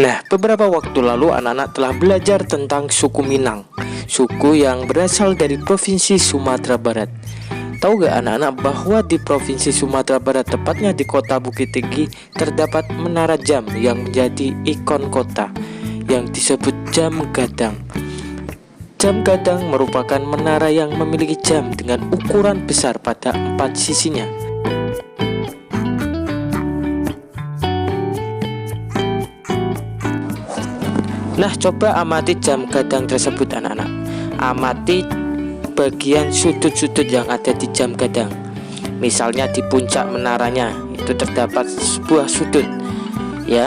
Nah, beberapa waktu lalu anak-anak telah belajar tentang suku Minang, suku yang berasal dari Provinsi Sumatera Barat. Tahu gak anak-anak bahwa di Provinsi Sumatera Barat, tepatnya di kota Bukit Tinggi, terdapat menara jam yang menjadi ikon kota yang disebut jam gadang. Jam gadang merupakan menara yang memiliki jam dengan ukuran besar pada 4 sisinya. Nah, coba amati jam gadang tersebut anak-anak. Amati bagian sudut-sudut yang ada di jam gadang. Misalnya di puncak menaranya itu terdapat sebuah sudut, ya.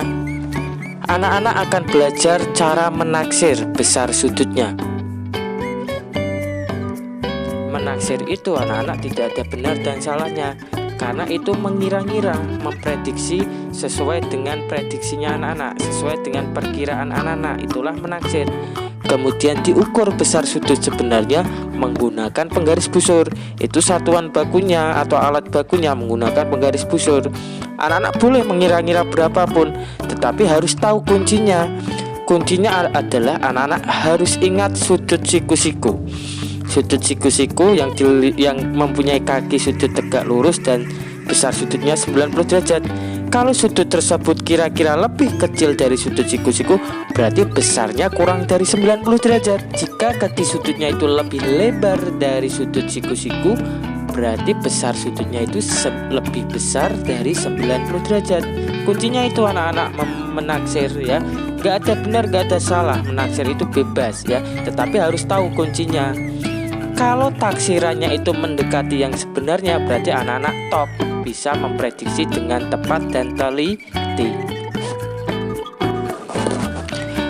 Anak-anak akan belajar cara menaksir besar sudutnya. Menaksir itu anak-anak tidak ada benar dan salahnya, karena itu mengira-ngira, memprediksi sesuai dengan prediksinya anak-anak, sesuai dengan perkiraan anak-anak, itulah menaksir. Kemudian diukur besar sudut sebenarnya menggunakan penggaris busur. Itu satuan bakunya atau alat bakunya menggunakan penggaris busur. Anak-anak boleh mengira-ngira berapapun, tetapi harus tahu kuncinya. Kuncinya adalah anak-anak harus ingat sudut siku-siku. Sudut siku-siku yang mempunyai kaki sudut tegak lurus dan besar sudutnya 90 derajat. Kalau sudut tersebut kira-kira lebih kecil dari sudut siku-siku, berarti besarnya kurang dari 90 derajat. Jika kaki sudutnya itu lebih lebar dari sudut siku-siku, berarti besar sudutnya itu lebih besar dari 90 derajat. Kuncinya itu anak-anak menaksir, ya. Gak ada benar, gak ada salah. Menaksir itu bebas, ya. Tetapi harus tahu kuncinya. Kalau taksirannya itu mendekati yang sebenarnya, berarti anak-anak top, bisa memprediksi dengan tepat dan teliti.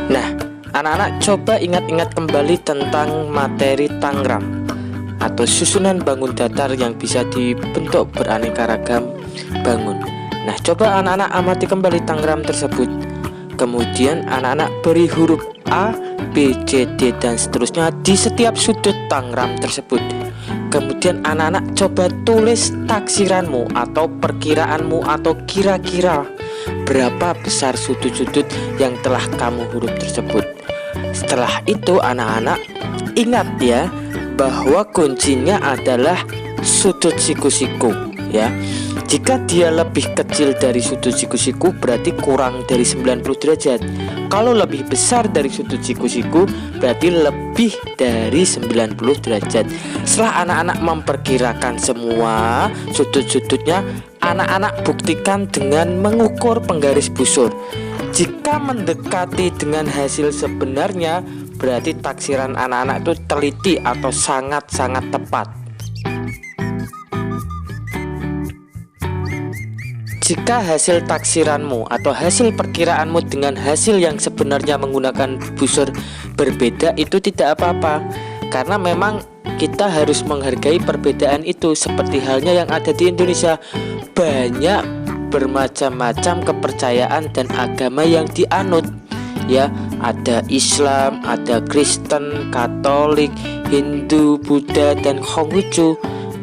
Nah, anak-anak coba ingat-ingat kembali tentang materi Tangram atau susunan bangun datar yang bisa dibentuk beraneka ragam bangun. Nah, coba anak-anak amati kembali Tangram tersebut. Kemudian anak-anak beri huruf A, B, C, D, dan seterusnya di setiap sudut Tangram tersebut. Kemudian anak-anak coba tulis taksiranmu atau perkiraanmu atau kira-kira berapa besar sudut-sudut yang telah kamu huruf tersebut. Setelah itu anak-anak ingat, ya, bahwa kuncinya adalah sudut siku-siku, ya. Jika dia lebih kecil dari sudut siku-siku, berarti kurang dari 90 derajat. Kalau lebih besar dari sudut siku-siku, berarti lebih dari 90 derajat. Setelah anak-anak memperkirakan semua sudut-sudutnya, anak-anak buktikan dengan mengukur penggaris busur. Jika mendekati dengan hasil sebenarnya, berarti taksiran anak-anak itu teliti atau sangat-sangat tepat. Jika hasil taksiranmu atau hasil perkiraanmu dengan hasil yang sebenarnya menggunakan busur berbeda, itu tidak apa-apa, karena memang kita harus menghargai perbedaan itu. Seperti halnya yang ada di Indonesia, banyak bermacam-macam kepercayaan dan agama yang dianut, ya. Ada Islam, ada Kristen, Katolik, Hindu, Buddha, dan Konghucu.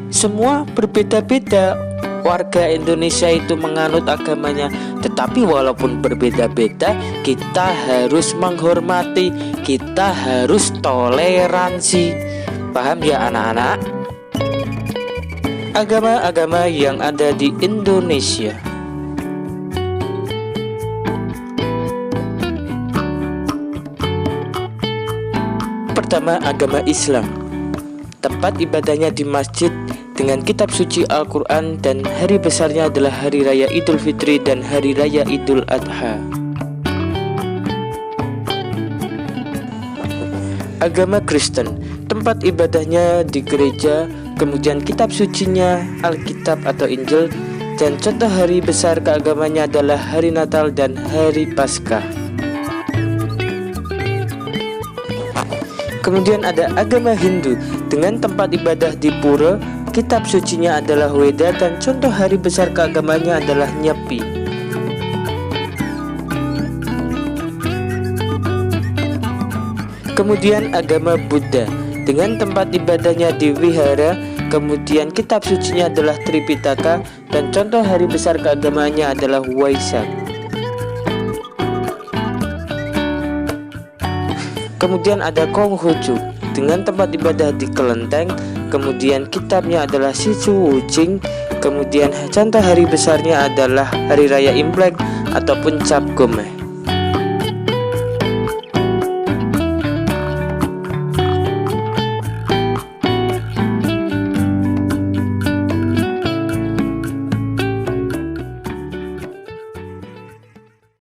Semua berbeda-beda. Warga Indonesia itu menganut agamanya, tetapi walaupun berbeda-beda, kita harus menghormati, kita harus toleransi. Paham ya anak-anak? Agama-agama yang ada di Indonesia. Pertama, agama Islam. Tempat ibadahnya di masjid dengan kitab suci Al-Quran, dan hari besarnya adalah Hari Raya Idul Fitri dan Hari Raya Idul Adha. Agama Kristen, tempat ibadahnya di gereja, kemudian kitab sucinya Alkitab atau Injil, dan contoh hari besar keagamannya adalah Hari Natal dan Hari Paskah. Kemudian ada agama Hindu dengan tempat ibadah di pura, kitab sucinya adalah Weda, dan contoh hari besar keagamannya adalah Nyepi. Kemudian agama Buddha dengan tempat ibadahnya di Wihara, kemudian kitab sucinya adalah Tripitaka, dan contoh hari besar keagamannya adalah Waisak. Kemudian ada Konghucu dengan tempat ibadah di kelenteng. Kemudian kitabnya adalah Sichu Wuching. Kemudian contoh hari besarnya adalah Hari Raya Imlek ataupun Cap Gomeh.